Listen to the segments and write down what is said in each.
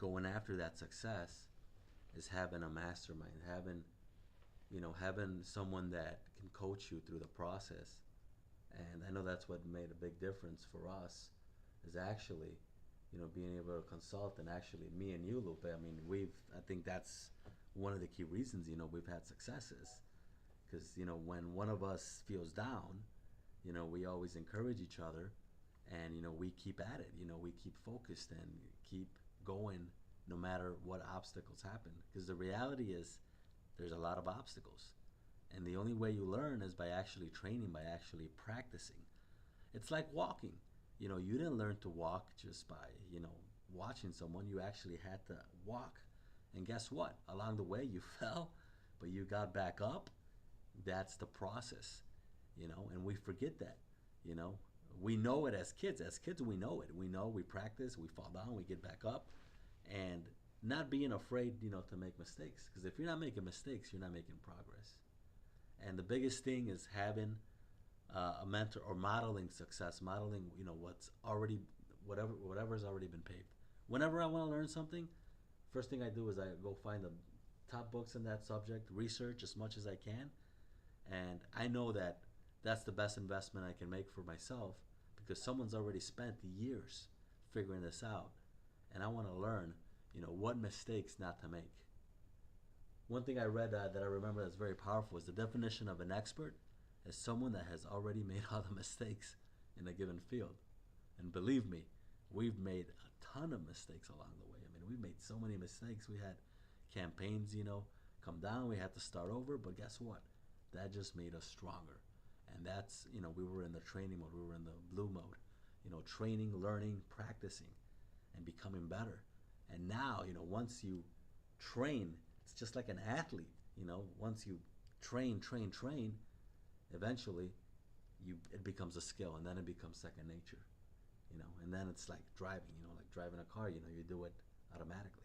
going after that success is having a mastermind, having someone that can coach you through the process. And I know that's what made a big difference for us, is actually, being able to consult. And actually, me and you, Lupe, I mean, I think that's one of the key reasons, we've had successes. Because, when one of us feels down, we always encourage each other, and, we keep at it. We keep focused and keep going no matter what obstacles happen. Because the reality is, there's a lot of obstacles. And the only way you learn is by actually training, by actually practicing. It's like walking. You didn't learn to walk just by, watching someone. You actually had to walk. And guess what? Along the way, you fell, but you got back up. That's the process, and we forget that, you know. We know it as kids. As kids, we know it. We know, we practice, we fall down, we get back up, and not being afraid, to make mistakes. Because if you're not making mistakes, you're not making progress. And the biggest thing is having a mentor, or modeling success, modeling, what's already, whatever's already been paved. Whenever I want to learn something, first thing I do is I go find the top books in that subject, research as much as I can, and I know that that's the best investment I can make for myself, because someone's already spent years figuring this out, and I want to learn, what mistakes not to make. One thing I read that I remember that's very powerful is the definition of an expert is someone that has already made all the mistakes in a given field. And believe me, we've made a ton of mistakes along the way. I mean, we made so many mistakes. We had campaigns, come down. We had to start over. But guess what? That just made us stronger. And that's, we were in the training mode. We were in the blue mode. Training, learning, practicing, and becoming better. And now, once you train, it's just like an athlete. Once you train, eventually it becomes a skill, and then it becomes second nature. And then it's like driving. Like driving a car. You do it automatically.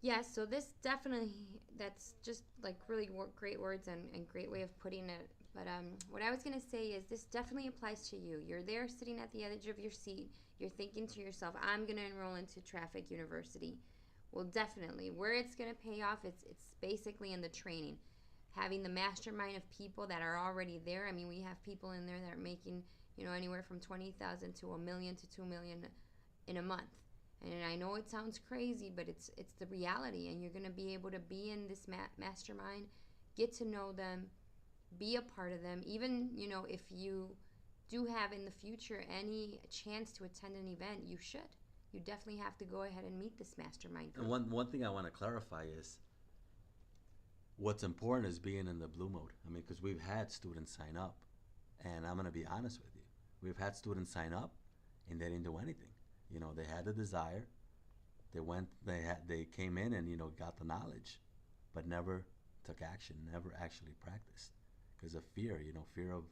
Yeah, so this definitely, that's just like really great words and great way of putting it. But what I was going to say is this definitely applies to you. You're there sitting at the edge of your seat. You're thinking to yourself, I'm going to enroll into Traffic University. Well, definitely. Where it's going to pay off, it's basically in the training. Having the mastermind of people that are already there. I mean, we have people in there that are making, anywhere from 20,000 to 1 million to 2 million in a month. And I know it sounds crazy, but it's the reality. And you're going to be able to be in this mastermind, get to know them, be a part of them. Even, if you do have in the future any chance to attend an event, you should. You definitely have to go ahead and meet this mastermind And group. one thing I want to clarify is what's important is being in the blue mode. I mean, because we've had students sign up, and I'm going to be honest with you. We've had students sign up, and they didn't do anything. They had the desire. They came in and got the knowledge, but never took action, never actually practiced, because of fear. Fear of,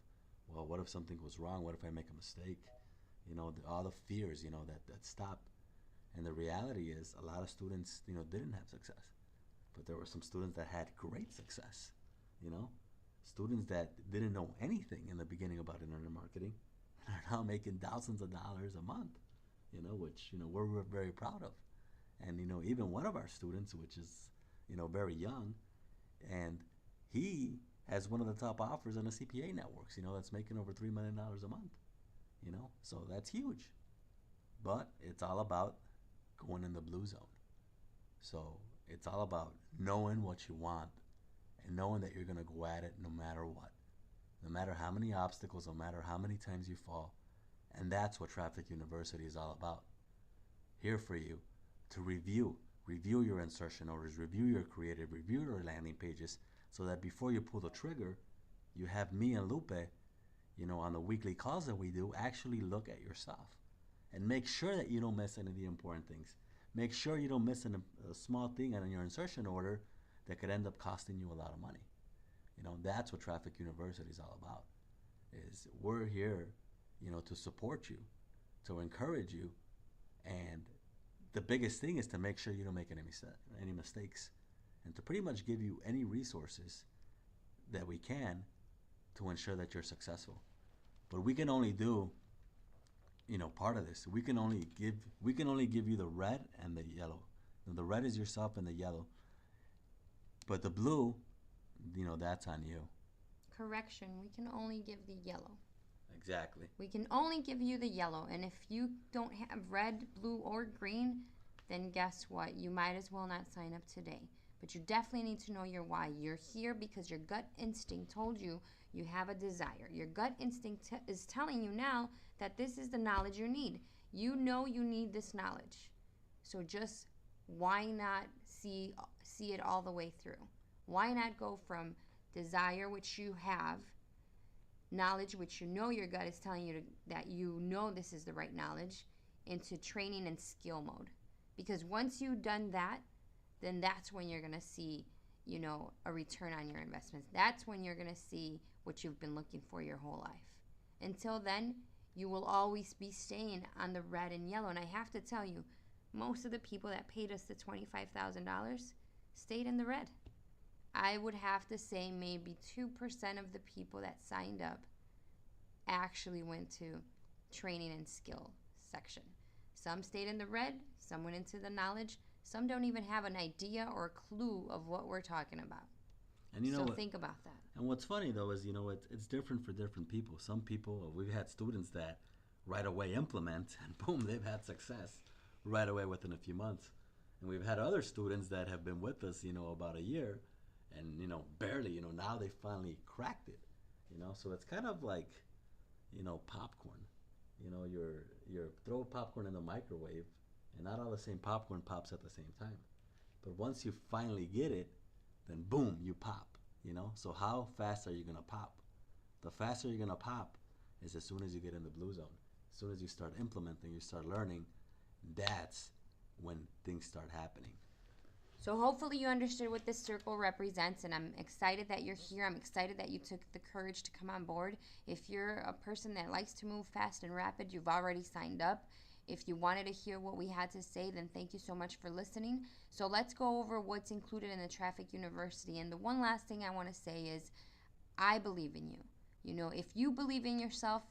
well, what if something goes wrong? What if I make a mistake? All the fears, that stop. And the reality is, a lot of students, didn't have success, but there were some students that had great success. You know, Students that didn't know anything in the beginning about internet marketing and are now making thousands of dollars a month. Which we're very proud of. And even one of our students, which is very young, and he has one of the top offers on the CPA networks. That's making over $3 million a month. So that's huge. But it's all about going in the blue zone. So it's all about knowing what you want and knowing that you're going to go at it no matter what, no matter how many obstacles, no matter how many times you fall. And that's what Traffic University is all about. Here for you to review your insertion orders, review your creative, review your landing pages, so that before you pull the trigger, you have me and Lupe, on the weekly calls that we do, actually look at your stuff and make sure that you don't miss any of the important things. Make sure you don't miss a small thing on your insertion order that could end up costing you a lot of money. That's what Traffic University is all about. Is we're here, to support you, to encourage you, and the biggest thing is to make sure you don't make any mistakes, and to pretty much give you any resources that we can to ensure that you're successful. But we can only do, part of this. We can only give you the red and the yellow. And the red is yourself and the yellow. But the blue, that's on you. Correction, we can only give the yellow. Exactly. We can only give you the yellow. And if you don't have red, blue, or green, then guess what? You might as well not sign up today. But you definitely need to know your why. You're here because your gut instinct told you you have a desire. Your gut instinct is telling you now that this is the knowledge you need. You know you need this knowledge. So just why not see it all the way through? Why not go from desire, which you have, knowledge, which you know your gut is telling you that you know this is the right knowledge, into training and skill mode? Because once you've done that, then that's when you're going to see, a return on your investments. That's when you're going to see what you've been looking for your whole life. Until then, you will always be staying on the red and yellow. And I have to tell you, most of the people that paid us the $25,000 stayed in the red. I would have to say maybe 2% of the people that signed up actually went to training and skill section. Some stayed in the red, some went into the knowledge, some don't even have an idea or a clue of what we're talking about. And so think about that. And what's funny though is, it's different for different people. Some people, we've had students that right away implement and boom, they've had success right away within a few months. And we've had other students that have been with us, about a year and, barely, now they finally cracked it, So it's kind of like, popcorn. You're throw popcorn in the microwave and not all the same popcorn pops at the same time. But once you finally get it, then boom, you pop, So how fast are you going to pop? The faster you're going to pop is as soon as you get in the blue zone. As soon as you start implementing, you start learning, that's when things start happening. So hopefully you understood what this circle represents, and I'm excited that you're here. I'm excited that you took the courage to come on board. If you're a person that likes to move fast and rapid, you've already signed up. If you wanted to hear what we had to say, then thank you so much for listening. So let's go over what's included in the Traffic University. And the one last thing I want to say is I believe in you. If you believe in yourself,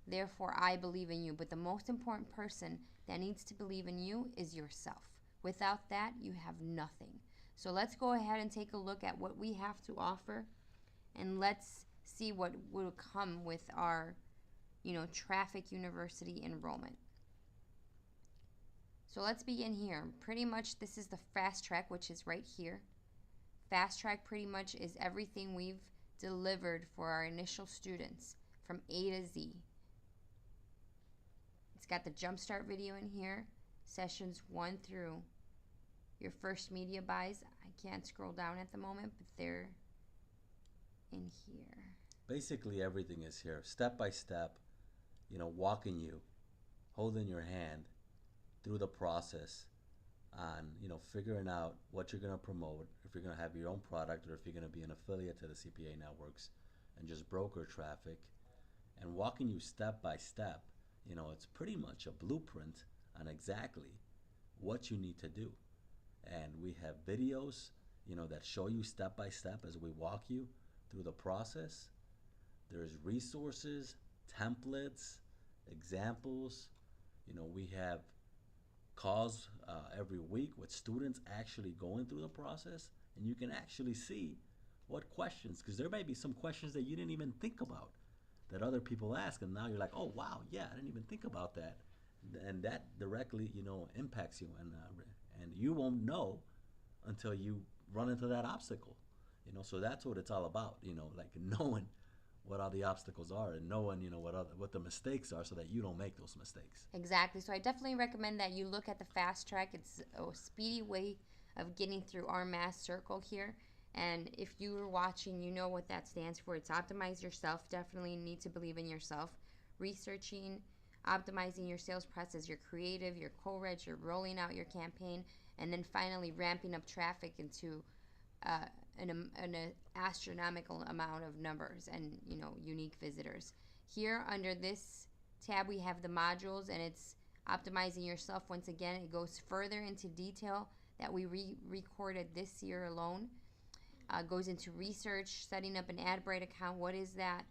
therefore I believe in you. But the most important person that needs to believe in you is yourself. Without that, you have nothing. So let's go ahead and take a look at what we have to offer, and let's see what will come with our, Traffic University enrollment. So let's begin here. Pretty much this is the fast track, which is right here. Fast track pretty much is everything we've delivered for our initial students from A to Z. It's got the jumpstart video in here, sessions 1 through your first media buys. I can't scroll down at the moment, but they're in here. Basically everything is here, step by step, walking you, holding your hand through the process on, figuring out what you're going to promote, if you're going to have your own product or if you're going to be an affiliate to the CPA networks and just broker traffic, and walking you step by step. It's pretty much a blueprint on exactly what you need to do. And we have videos, that show you step by step as we walk you through the process. There's resources, templates, examples. We have calls every week with students actually going through the process, and you can actually see what questions, because there may be some questions that you didn't even think about that other people ask, and now you're like, oh wow, yeah, I didn't even think about that, and that directly impacts you, and you won't know until you run into that obstacle. So that's what it's all about, like knowing what all the obstacles are and knowing what the mistakes are so that you don't make those mistakes. Exactly. So I definitely recommend that you look at the fast track. It's a speedy way of getting through our mass circle here. And if you were watching, you know what that stands for. It's optimize yourself. Definitely need to believe in yourself. Researching, optimizing your sales process, your creative, your co-reg, you're rolling out your campaign, and then finally ramping up traffic into an astronomical amount of numbers and unique visitors. Here under this tab we have the modules, and it's optimizing yourself. Once again, it goes further into detail that we recorded this year alone. Goes into research, setting up an AdBright account. What is that?